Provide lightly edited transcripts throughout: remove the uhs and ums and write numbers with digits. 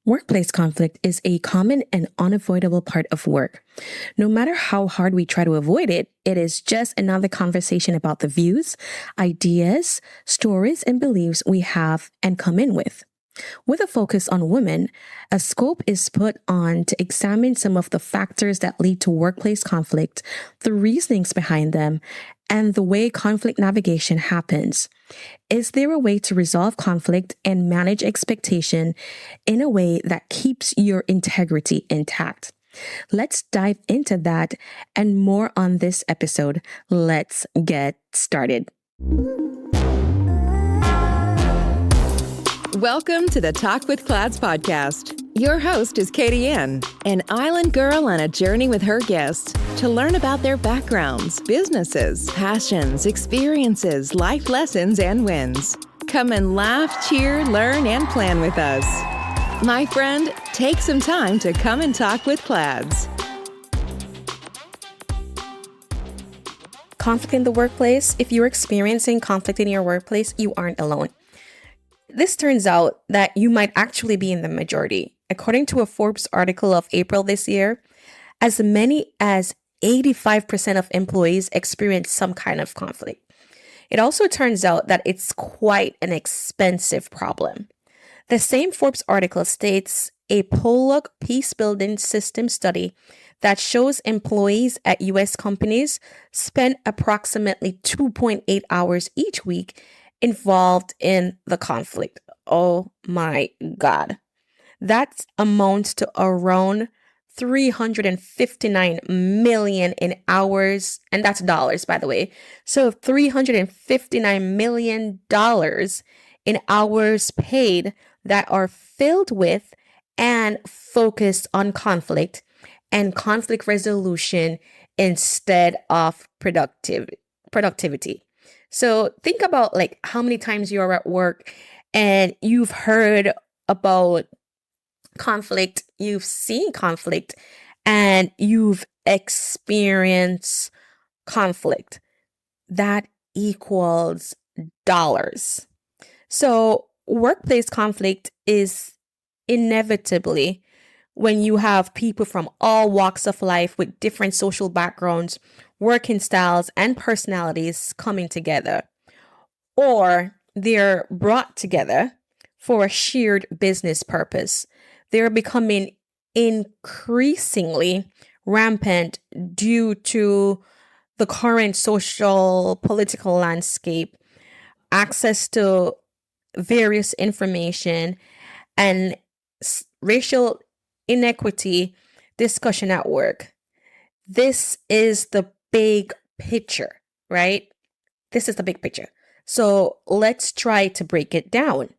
Workplace conflict is a common and unavoidable part of work. No matter how hard we try to avoid it, it is just another conversation about the views, ideas, stories, and beliefs we have and come in with. With a focus on women, a scope is put on to examine some of the factors that lead to workplace conflict, the reasonings behind them, and the way conflict navigation happens. Is there a way to resolve conflict and manage expectation in a way that keeps your integrity intact? Let's dive into that and more on this episode. Let's get started. Welcome to the Talk with Clads podcast. Your host is Kadianne, an island girl on a journey with her guests to learn about their backgrounds, businesses, passions, experiences, life lessons, and wins. Come and laugh, cheer, learn, and plan with us. My friend, take some time to come and talk with Clads. Conflict in the workplace. If you're experiencing conflict in your workplace, you aren't alone. This turns out that you might actually be in the majority. According to a Forbes article of April this year, as many as 85% of employees experience some kind of conflict. It also turns out that it's quite an expensive problem. The same Forbes article states a Pollock peace-building system study that shows employees at U.S. companies spend approximately 2.8 hours each week involved in the conflict. Oh my God. That amounts to around 359 million in hours, and that's dollars, by the way. So $359 million in hours paid that are filled with and focused on conflict and conflict resolution instead of productivity. So think about like how many times you're at work and you've heard about conflict, you've seen conflict, and you've experienced conflict. That equals dollars. So workplace conflict is inevitably when you have people from all walks of life with different social backgrounds, working styles, and personalities coming together, or they're brought together for a shared business purpose. They're becoming increasingly rampant due to the current social political landscape, access to various information, and racial inequity discussion at work. This is the big picture, right? This is the big picture. So let's try to break it down.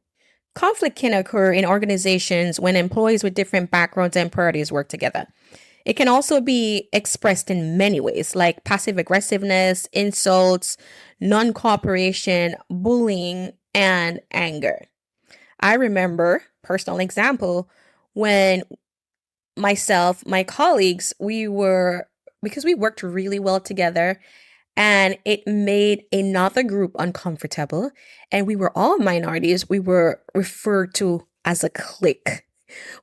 Conflict can occur in organizations when employees with different backgrounds and priorities work together. It can also be expressed in many ways, like passive aggressiveness, insults, non-cooperation, bullying, and anger. I remember, personal example, when my colleagues, because we worked really well together and it made another group uncomfortable, and we were all minorities, we were referred to as a clique.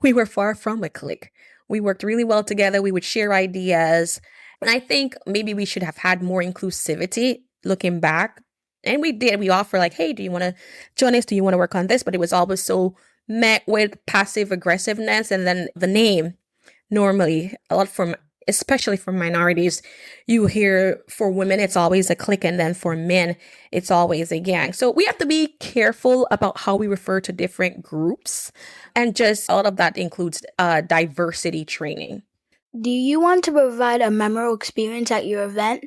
We were far from a clique. We worked really well together. We would share ideas. And I think maybe we should have had more inclusivity looking back. And we did. We offer like, hey, do you want to join us? Do you want to work on this? But it was always so met with passive aggressiveness. And then the name, normally, especially for minorities, you hear for women, it's always a clique. And then for men, it's always a gang. So we have to be careful about how we refer to different groups. And just all of that includes diversity training. Do you want to provide a memorable experience at your event?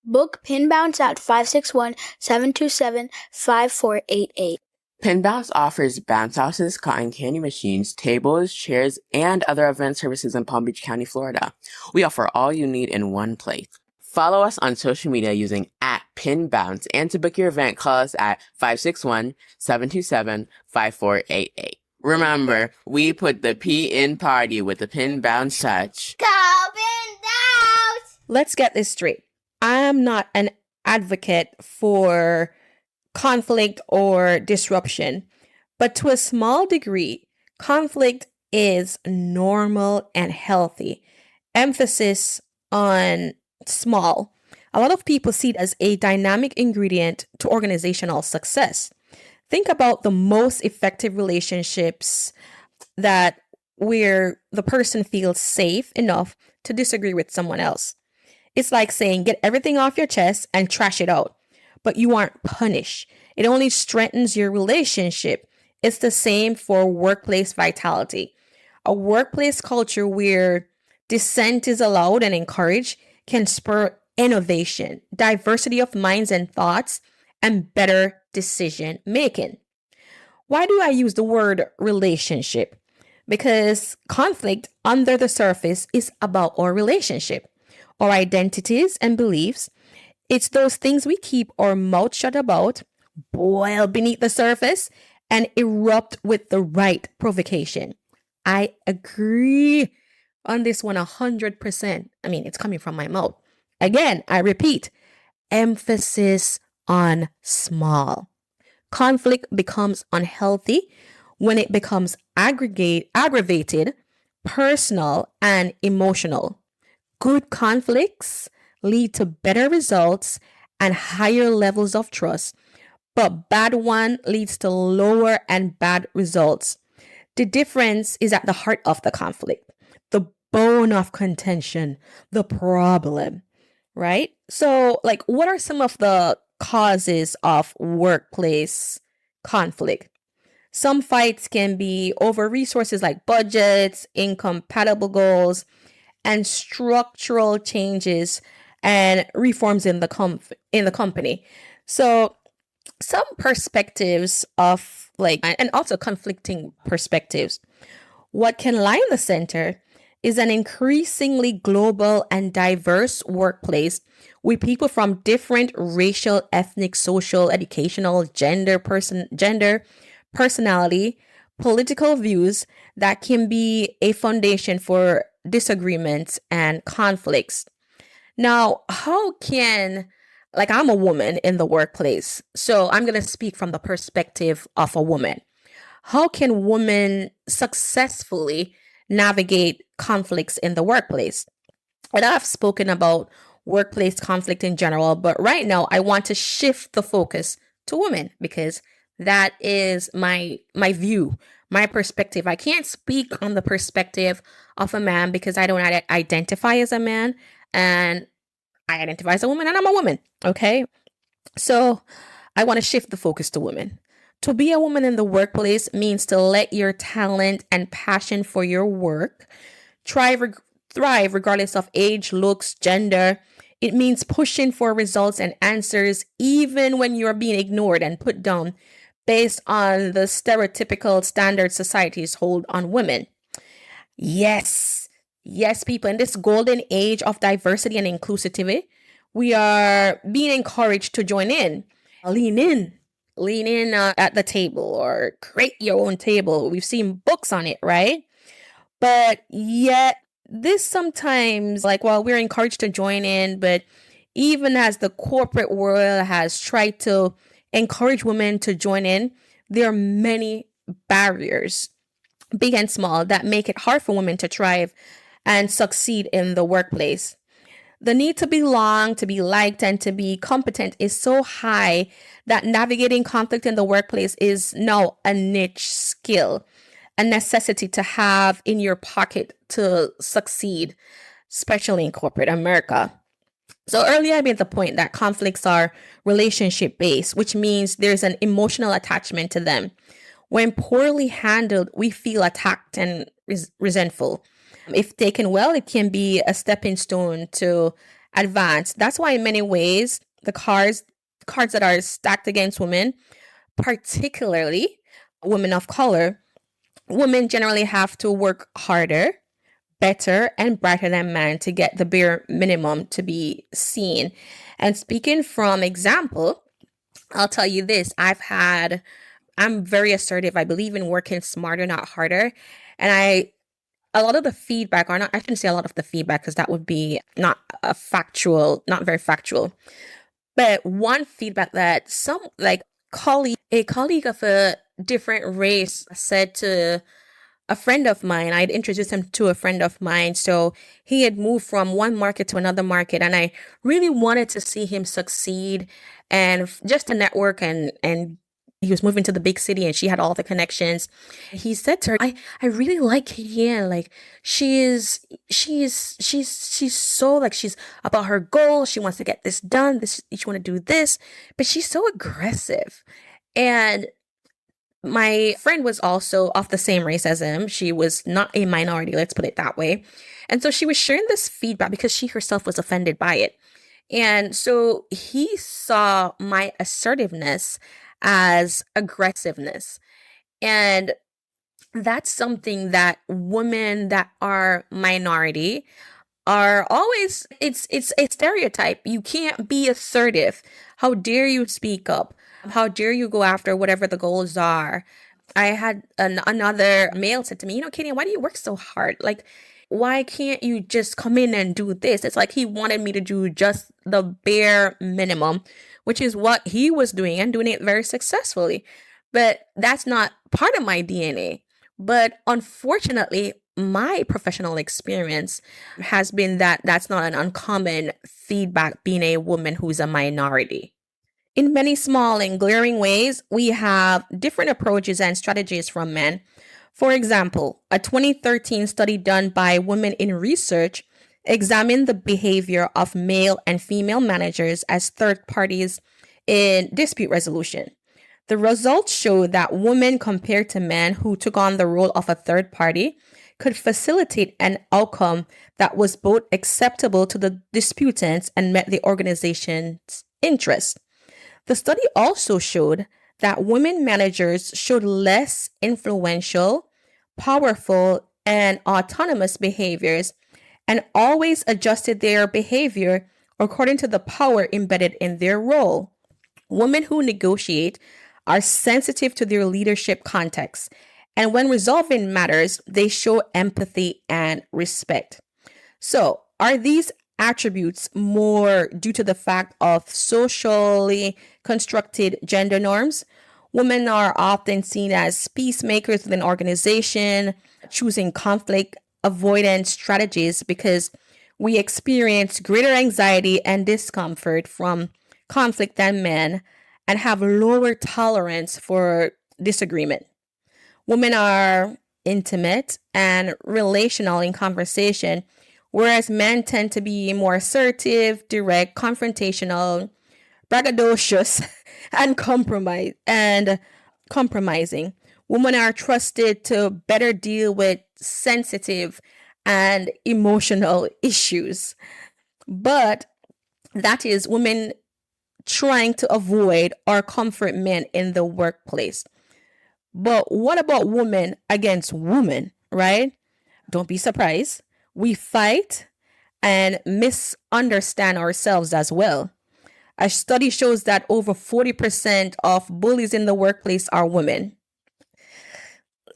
Book Pin Bounce at 561-727-5488. Pin Bounce offers bounce houses, cotton candy machines, tables, chairs, and other event services in Palm Beach County, Florida. We offer all you need in one place. Follow us on social media using @PinBounce, and to book your event, call us at 561-727-5488. Remember, we put the P in party with the Pin Bounce touch. Go Pin Bounce! Let's get this straight. I'm not an advocate for conflict or disruption, but to a small degree, conflict is normal and healthy. Emphasis on small. A lot of people see it as a dynamic ingredient to organizational success. Think about the most effective relationships that where the person feels safe enough to disagree with someone else. It's like saying, get everything off your chest and trash it out, but you aren't punished. It only strengthens your relationship. It's the same for workplace vitality. A workplace culture where dissent is allowed and encouraged can spur innovation, diversity of minds and thoughts, and better decision making. Why do I use the word relationship? Because conflict under the surface is about our relationship, our identities and beliefs. It's those things we keep our mouth shut about, boil beneath the surface, and erupt with the right provocation. I agree on this one 100%. I mean, it's coming from my mouth. Again, I repeat, emphasis on small. Conflict becomes unhealthy when it becomes aggravated, personal, and emotional. Good conflicts lead to better results and higher levels of trust, but bad one leads to lower and bad results. The difference is at the heart of the conflict, the bone of contention, the problem, right? So, like, what are some of the causes of workplace conflict? Some fights can be over resources like budgets, incompatible goals, and structural changes and reforms in the company. So some perspectives of like and also conflicting perspectives. What can lie in the center is an increasingly global and diverse workplace with people from different racial, ethnic, social, educational, gender, personality, political views that can be a foundation for disagreements and conflicts. Now, how can, like, I'm a woman in the workplace, so I'm going to speak from the perspective of a woman. How can women successfully navigate conflicts in the workplace? And I've spoken about workplace conflict in general, but right now I want to shift the focus to women because that is my view, my perspective. I can't speak on the perspective of a man because I don't identify as a man and I identify as a woman and I'm a woman. Okay. So I want to shift the focus to women. To be a woman in the workplace means to let your talent and passion for your work thrive, thrive regardless of age, looks, gender. It means pushing for results and answers even when you're being ignored and put down based on the stereotypical standards societies hold on women. Yes, yes, people, in this golden age of diversity and inclusivity, we are being encouraged to join in, lean in, lean in at the table or create your own table. We've seen books on it, right? But yet, this sometimes, like, while we're encouraged to join in, but even as the corporate world has tried to encourage women to join in, there are many barriers, big and small, that make it hard for women to thrive and succeed in the workplace. The need to belong, to be liked, and to be competent is so high that navigating conflict in the workplace is now a niche skill, a necessity to have in your pocket to succeed, especially in corporate America. So earlier I made the point that conflicts are relationship based, which means there's an emotional attachment to them. When poorly handled, we feel attacked and resentful. If taken well, it can be a stepping stone to advance. That's why, in many ways, cards that are stacked against women, particularly women of color, women generally have to work harder, better, and brighter than men to get the bare minimum to be seen. And speaking from example, I'll tell you this: I'm very assertive. I believe in working smarter, not harder. And a lot of the feedback, or not, I shouldn't say a lot of the feedback because that would be not not very factual. But one feedback that a colleague of a different race said to a friend of mine. I'd introduced him to a friend of mine. So he had moved from one market to another market, and I really wanted to see him succeed and just to network and he was moving to the big city and she had all the connections. He said to her, I really like Kadianne. Like she's so like she's about her goal. She wants to get this done. She want to do this, but she's so aggressive. And my friend was also of the same race as him. She was not a minority, let's put it that way. And so she was sharing this feedback because she herself was offended by it. And so he saw my assertiveness as aggressiveness. And that's something that women that are minority are always it's a stereotype. You can't be assertive. How dare you speak up? How dare you go after whatever the goals are? I had another male said to me, Katie, why do you work so hard? Like, why can't you just come in and do this? It's like he wanted me to do just the bare minimum, which is what he was doing and doing it very successfully. But that's not part of my DNA. But unfortunately, my professional experience has been that that's not an uncommon feedback being a woman who's a minority. In many small and glaring ways, we have different approaches and strategies from men. For example, a 2013 study done by Women in Research examined the behavior of male and female managers as third parties in dispute resolution. The results show that women compared to men who took on the role of a third party could facilitate an outcome that was both acceptable to the disputants and met the organization's interest. The study also showed that women managers showed less influential, powerful, and autonomous behaviors and always adjusted their behavior according to the power embedded in their role. Women who negotiate are sensitive to their leadership context, and when resolving matters, they show empathy and respect. So, are these attributes more due to the fact of socially constructed gender norms? Women are often seen as peacemakers within an organization, choosing conflict avoidance strategies because we experience greater anxiety and discomfort from conflict than men and have lower tolerance for disagreement. Women are intimate and relational in conversation, whereas men tend to be more assertive, direct, confrontational, braggadocious, and compromising. Women are trusted to better deal with sensitive and emotional issues. But that is women trying to avoid or comfort men in the workplace. But what about women against women, right? Don't be surprised. We fight and misunderstand ourselves as well. A study shows that over 40% of bullies in the workplace are women.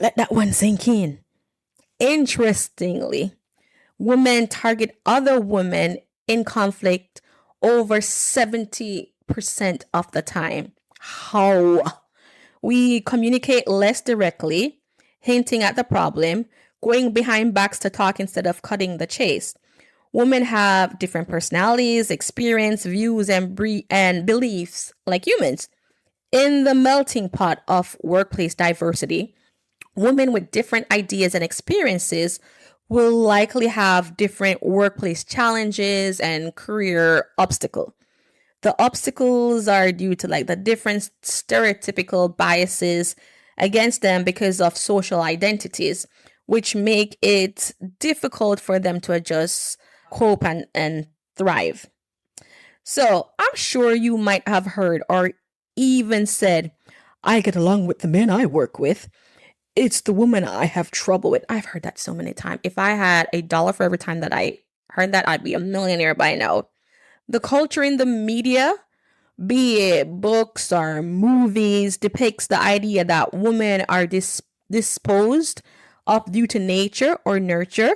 Let that one sink in. Interestingly, women target other women in conflict over 70% of the time. How? We communicate less directly, hinting at the problem, going behind backs to talk instead of cutting the chase. Women have different personalities, experience, views, and beliefs like humans. In the melting pot of workplace diversity, women with different ideas and experiences will likely have different workplace challenges and career obstacles. The obstacles are due to like the different stereotypical biases against them because of social identities, which make it difficult for them to adjust, cope, and thrive. So I'm sure you might have heard or even said, I get along with the men I work with. It's the woman I have trouble with. I've heard that so many times. If I had $1 for every time that I heard that, I'd be a millionaire by now. The culture in the media, be it books or movies, depicts the idea that women are disposed of due to nature or nurture,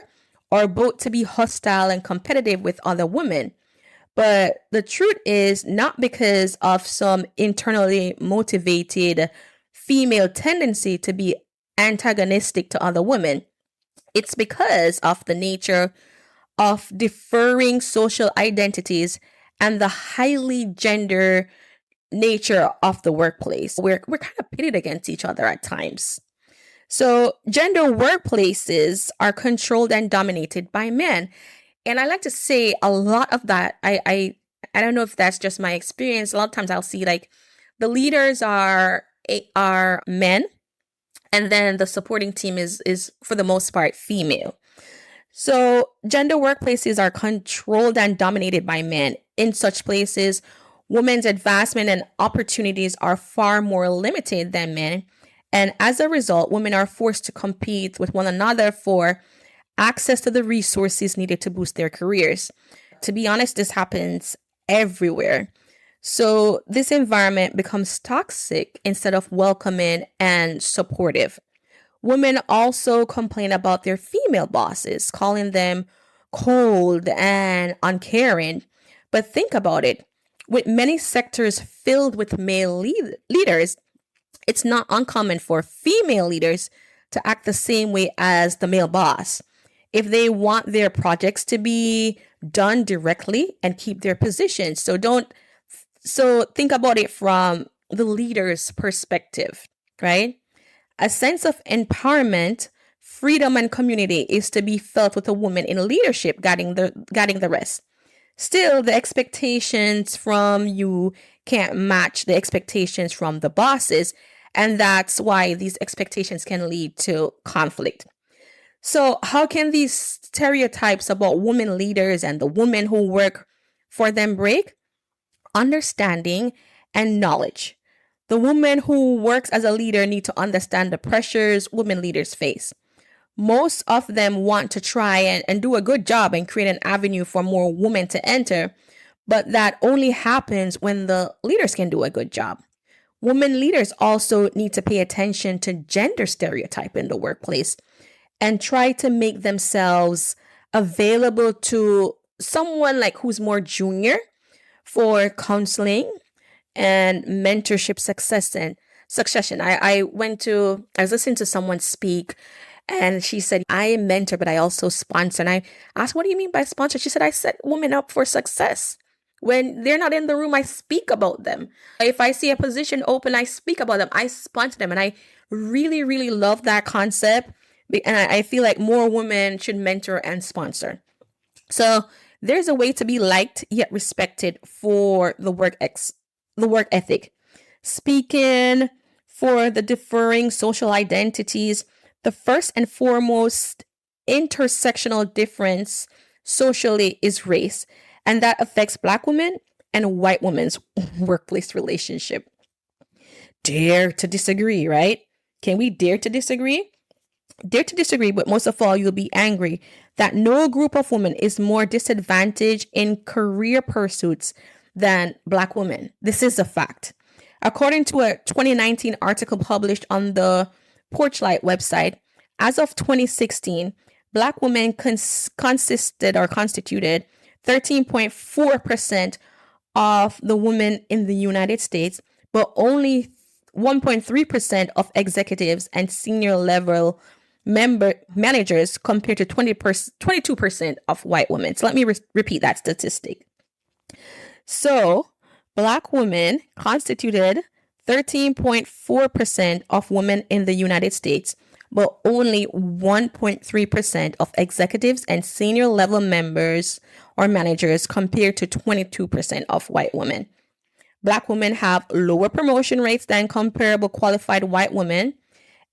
or both to be hostile and competitive with other women. But the truth is not because of some internally motivated female tendency to be antagonistic to other women. It's because of the nature of differing social identities and the highly gender nature of the workplace. We're kind of pitted against each other at times. So, gender workplaces are controlled and dominated by men. And I like to say a lot of that. I don't know if that's just my experience. A lot of times I'll see like the leaders are men, and then the supporting team is for the most part female. So, gender workplaces are controlled and dominated by men. In such places, women's advancement and opportunities are far more limited than men. And as a result, women are forced to compete with one another for access to the resources needed to boost their careers. To be honest, this happens everywhere. So, this environment becomes toxic instead of welcoming and supportive. Women also complain about their female bosses, calling them cold and uncaring. But think about it. With many sectors filled with male leaders, it's not uncommon for female leaders to act the same way as the male boss. If they want their projects to be done directly and keep their position. So think about it from the leader's perspective, right? A sense of empowerment, freedom, and community is to be felt with a woman in leadership guiding the rest. Still, the expectations from you can't match the expectations from the bosses, and that's why these expectations can lead to conflict. So, how can these stereotypes about women leaders and the women who work for them break? Understanding and knowledge. The woman who works as a leader need to understand the pressures women leaders face. Most of them want to try and do a good job and create an avenue for more women to enter, but that only happens when the leaders can do a good job. Women leaders also need to pay attention to gender stereotype in the workplace and try to make themselves available to someone like who's more junior for counseling and mentorship succession. I was listening to someone speak, and she said, I mentor, but I also sponsor. And I asked, what do you mean by sponsor? She said, I set women up for success. When they're not in the room, I speak about them. If I see a position open, I speak about them. I sponsor them. And I really, really love that concept. And I feel like more women should mentor and sponsor. So there's a way to be liked yet respected for the work ethic. Speaking for the differing social identities, the first and foremost intersectional difference socially is race, and that affects Black women and white women's workplace relationship. Dare to disagree, right? Can we dare to disagree? Dare to disagree, but most of all, you'll be angry that no group of women is more disadvantaged in career pursuits than Black women. This is a fact. According to a 2019 article published on the Porchlight website, as of 2016, Black women constituted 13.4% of the women in the United States, but only 1.3% of executives and senior level managers compared to 22% of white women. So let me repeat that statistic. So Black women constituted 13.4% of women in the United States, but only 1.3% of executives and senior level members or managers compared to 22% of white women. Black women have lower promotion rates than comparable qualified white women,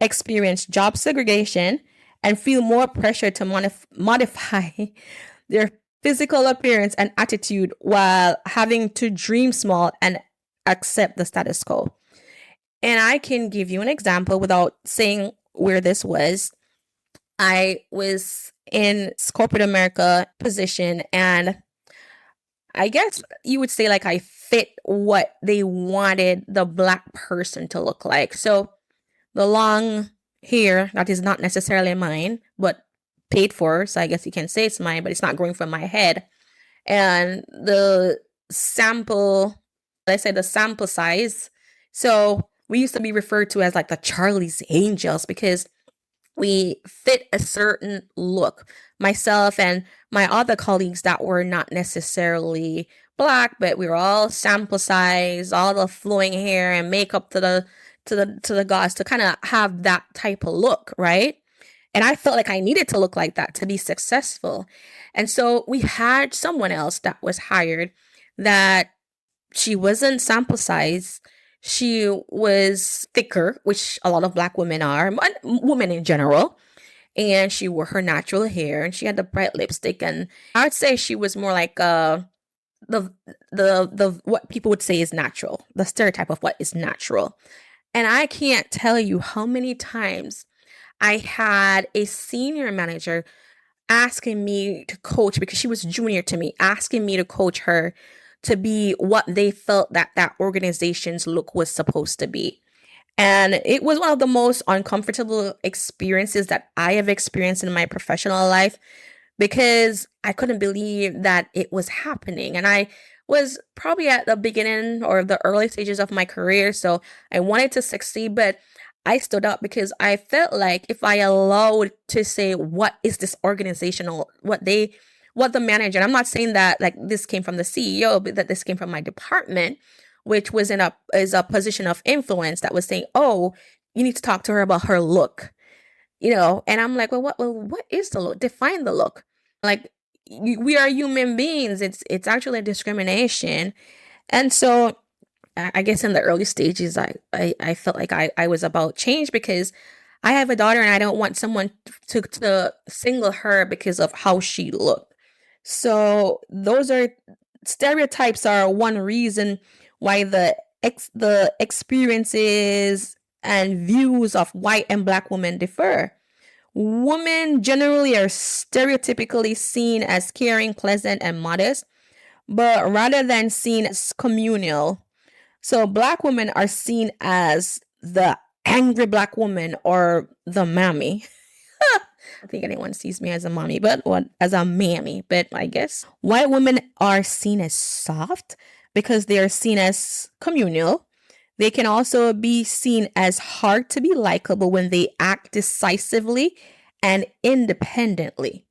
experience job segregation, and feel more pressure to modify their physical appearance and attitude while having to dream small and accept the status quo. And I can give you an example without saying where this was. I was in corporate America position, and I guess you would say like I fit what they wanted the Black person to look like. So the long hair, that is not necessarily mine, but paid for. So I guess you can say it's mine, but it's not growing from my head. And the sample size. So we used to be referred to as like the Charlie's Angels because We fit a certain look. Myself and my other colleagues that were not necessarily black, but we were all sample size, all the flowing hair and makeup to the gods to kind of have that type of look, right? And I felt like I needed to look like that to be successful. And so we had someone else that was hired that she wasn't sample size. She was thicker, which a lot of black women are, women in general. And she wore her natural hair and she had the bright lipstick. And I would say she was more like the what people would say is natural, the stereotype of what is natural. And I can't tell you how many times I had a senior manager asking me to coach because she was junior to me, asking me to coach her to be what they felt that organization's look was supposed to be. And it was one of the most uncomfortable experiences that I have experienced in my professional life because I couldn't believe that it was happening. And I was probably at the beginning or the early stages of my career. So I wanted to succeed, but I stood up because I felt like if I allowed to say, what is this organizational, what the manager, and I'm not saying that like this came from the CEO, but that this came from my department, which was is a position of influence that was saying, oh, you need to talk to her about her look, and I'm like, well, what is the look? Define the look. Like we are human beings. It's actually a discrimination. And so I guess in the early stages, I felt like I was about change because I have a daughter and I don't want someone to single her because of how she looked. So those are stereotypes are one reason why the experiences and views of white and black women differ. Women generally are stereotypically seen as caring, pleasant, and modest, but rather than seen as communal. So black women are seen as the angry black woman or the mammy. I think anyone sees me as a mommy, but as a mammy. But I guess white women are seen as soft because they are seen as communal. They can also be seen as hard to be likable when they act decisively and independently.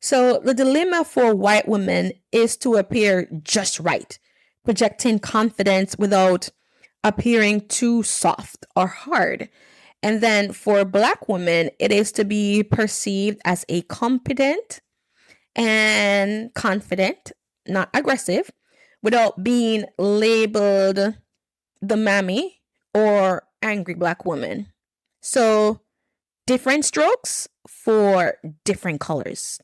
So the dilemma for white women is to appear just right, projecting confidence without appearing too soft or hard. And then for black women, it is to be perceived as a competent and confident, not aggressive, without being labeled the mammy or angry black woman. So different strokes for different colors.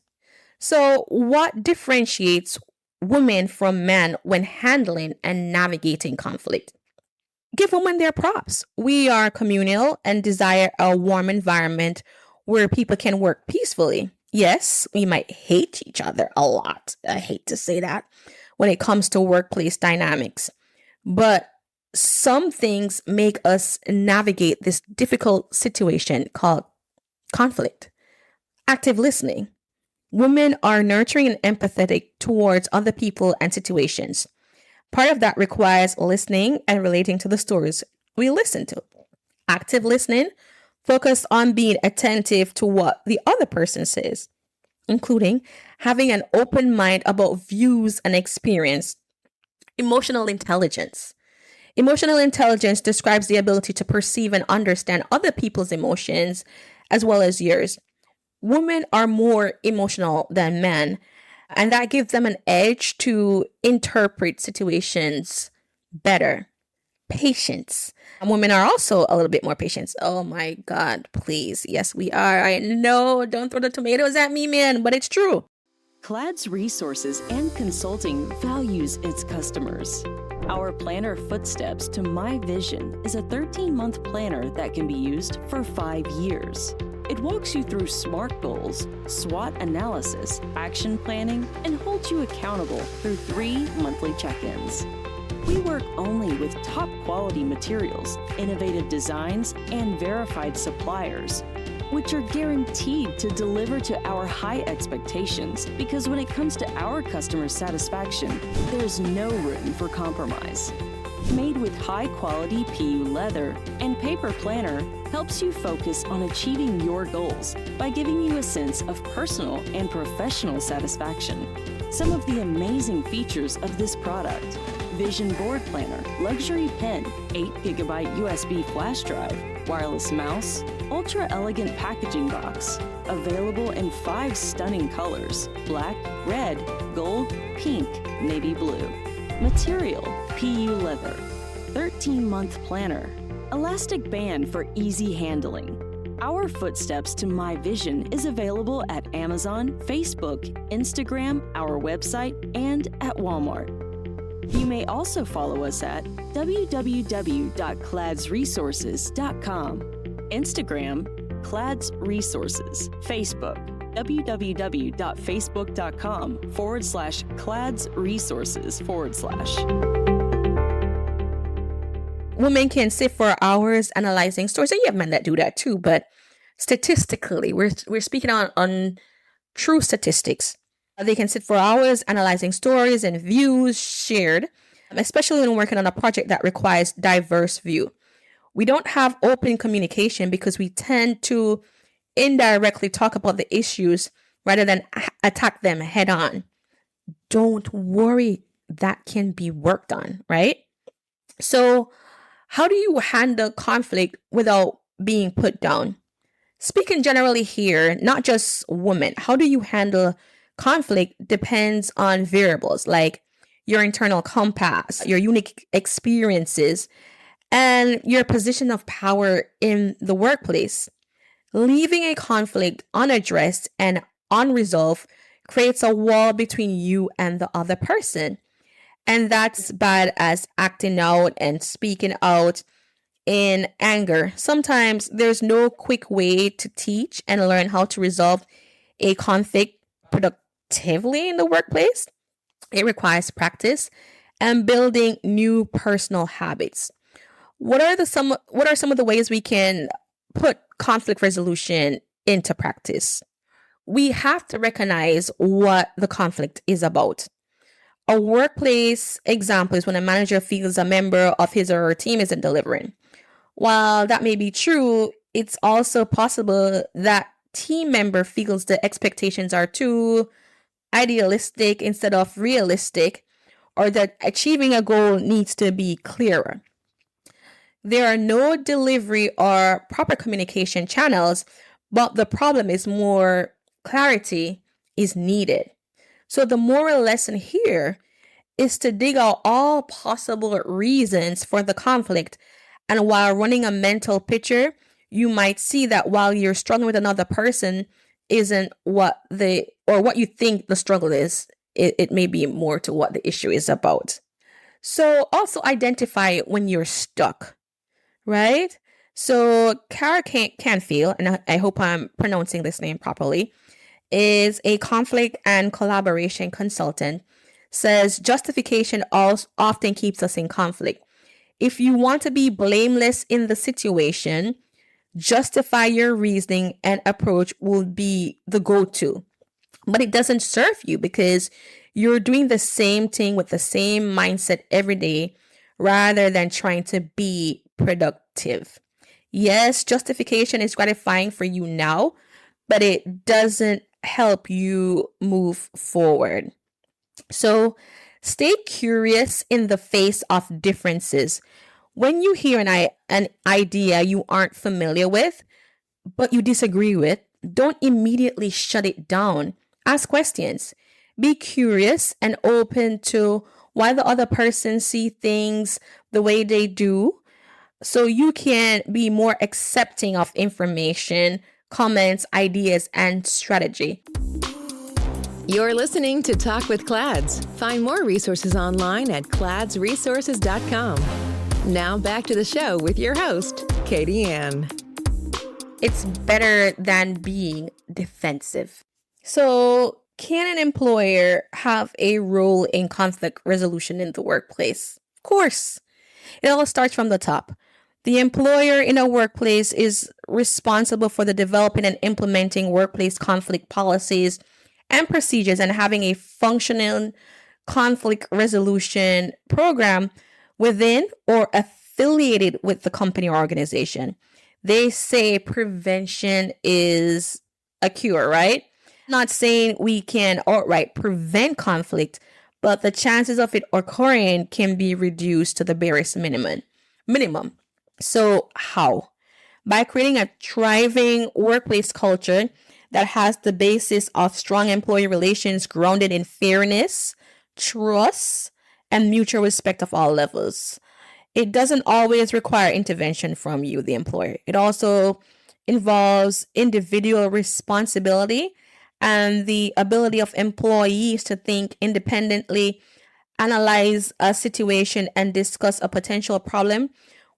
So what differentiates women from men when handling and navigating conflict? Give women their props. We are communal and desire a warm environment where people can work peacefully. Yes, we might hate each other a lot. I hate to say that when it comes to workplace dynamics. But some things make us navigate this difficult situation called conflict. Active listening. Women are nurturing and empathetic towards other people and situations. Part of that requires listening and relating to the stories we listen to. Active listening focus on being attentive to what the other person says, including having an open mind about views and experience. Emotional intelligence. Emotional intelligence describes the ability to perceive and understand other people's emotions as well as yours. Women are more emotional than men, and that gives them an edge to interpret situations better. Patience. Women are also a little bit more patient. Oh my God, please. Yes, we are. I know. Don't throw the tomatoes at me, man, but it's true. CLAD's resources and consulting values its customers. Our planner Footsteps to My Vision is a 13-month planner that can be used for 5 years. It walks you through SMART goals, SWOT analysis, action planning, and holds you accountable through 3 monthly check-ins. We work only with top quality materials, innovative designs, and verified suppliers, which are guaranteed to deliver to our high expectations because when it comes to our customer satisfaction, there's no room for compromise. Made with high-quality PU leather and paper planner helps you focus on achieving your goals by giving you a sense of personal and professional satisfaction. Some of the amazing features of this product: Vision Board Planner, luxury pen, 8GB USB flash drive, wireless mouse, ultra-elegant packaging box, available in 5 stunning colors: black, red, gold, pink, navy blue. Material: PU leather. 13-month planner. Elastic band for easy handling. Our Footsteps to My Vision is available at Amazon, Facebook, Instagram, our website, and at Walmart. You may also follow us at www.cladsresources.com, Instagram, Clads Resources, Facebook, www.facebook.com/cladsresources/. Women can sit for hours analyzing stories, and you have men that do that too, but statistically, we're speaking on true statistics. They can sit for hours analyzing stories and views shared, especially when working on a project that requires diverse view. We don't have open communication because we tend to indirectly talk about the issues rather than attack them head on. Don't worry, that can be worked on, right? So, how do you handle conflict without being put down? Speaking generally here, not just women, how do you handle conflict depends on variables like your internal compass, your unique experiences, and your position of power in the workplace. Leaving a conflict unaddressed and unresolved creates a wall between you and the other person. And that's bad as acting out and speaking out in anger. Sometimes there's no quick way to teach and learn how to resolve a conflict productively in the workplace. It requires practice and building new personal habits. What are some of the ways we can put conflict resolution into practice? We have to recognize what the conflict is about. A workplace example is when a manager feels a member of his or her team isn't delivering. While that may be true, it's also possible that team member feels the expectations are too idealistic instead of realistic, or that achieving a goal needs to be clearer. There are no delivery or proper communication channels, but the problem is more clarity is needed. So the moral lesson here is to dig out all possible reasons for the conflict. And while running a mental picture, you might see that while you're struggling with another person isn't what you think the struggle is, it may be more to what the issue is about. So also identify when you're stuck, right? So Kara Canfield, and I hope I'm pronouncing this name properly, is a conflict and collaboration consultant, says justification often keeps us in conflict. If you want to be blameless in the situation, justify your reasoning and approach will be the go-to. But it doesn't serve you because you're doing the same thing with the same mindset every day rather than trying to be productive. Yes, justification is gratifying for you now, but it doesn't help you move forward. So stay curious in the face of differences. When you hear an idea you aren't familiar with, but you disagree with, don't immediately shut it down. Ask questions. Be curious and open to why the other person see things the way they do, so you can be more accepting of information, comments, ideas, and strategy. You're listening to Talk with Clads. Find more resources online at cladsresources.com. Now back to the show with your host, Kadianne. It's better than being defensive. So, can an employer have a role in conflict resolution in the workplace? Of course. It all starts from the top. The employer in a workplace is responsible for the developing and implementing workplace conflict policies and procedures and having a functional conflict resolution program within or affiliated with the company or organization. They say prevention is a cure, right? Not saying we can outright prevent conflict, but the chances of it occurring can be reduced to the barest minimum. So how? By creating a thriving workplace culture that has the basis of strong employee relations grounded in fairness, trust, and mutual respect of all levels. It doesn't always require intervention from you, the employer. It also involves individual responsibility and the ability of employees to think independently, analyze a situation, and discuss a potential problem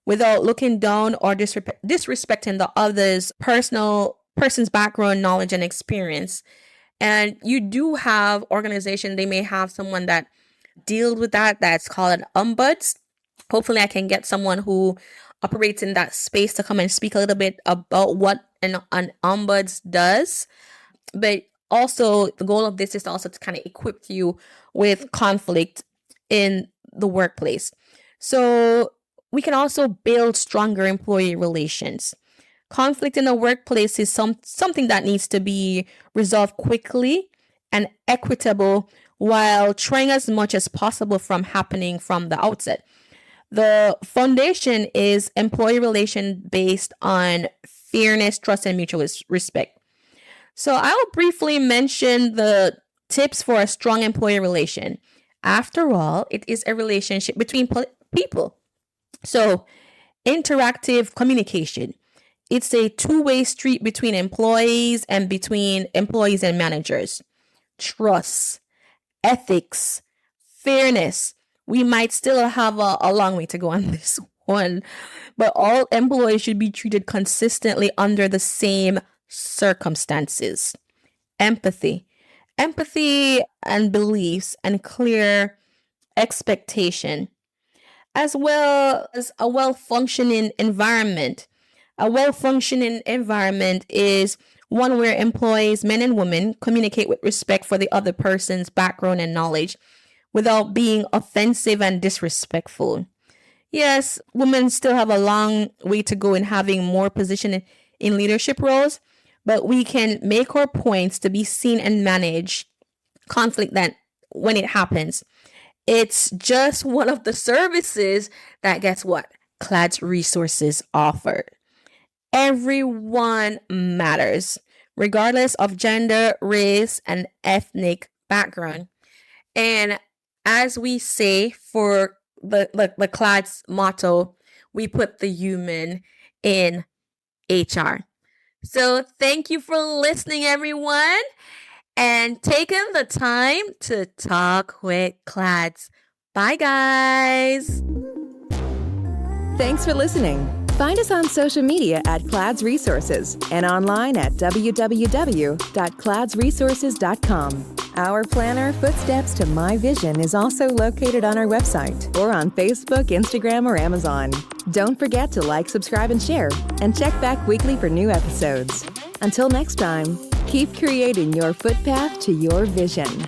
without looking down or disrespecting the other's person's background, knowledge, and experience. And you do have organization, they may have someone that deals with that. That's called an ombuds. Hopefully I can get someone who operates in that space to come and speak a little bit about what an ombuds does. But also the goal of this is also to kind of equip you with conflict in the workplace. So we can also build stronger employee relations. Conflict in the workplace is something that needs to be resolved quickly and equitable while trying as much as possible from happening from the outset. The foundation is employee relation based on fairness, trust, and mutual respect. So I'll briefly mention the tips for a strong employee relation. After all, it is a relationship between people. So interactive communication. It's a two-way street between employees and between employees and managers. Trust, ethics, fairness. We might still have a long way to go on this one, but all employees should be treated consistently under the same circumstances. Empathy. Empathy and beliefs and clear expectation, as well as a well-functioning environment. A well-functioning environment is one where employees, men and women, communicate with respect for the other person's background and knowledge without being offensive and disrespectful. Yes, women still have a long way to go in having more position in leadership roles, but we can make our points to be seen and manage conflict that when it happens. It's just one of the services that gets what? CLAD's resources offered. Everyone matters, regardless of gender, race, and ethnic background. And as we say for the CLAD's motto, we put the human in HR. So thank you for listening, everyone, and taking the time to talk with CLADS. Bye, guys. Thanks for listening. Find us on social media at CLADS Resources and online at www.cladsresources.com. Our planner, Footsteps to My Vision, is also located on our website or on Facebook, Instagram, or Amazon. Don't forget to like, subscribe, and share, and check back weekly for new episodes. Until next time, keep creating your footpath to your vision.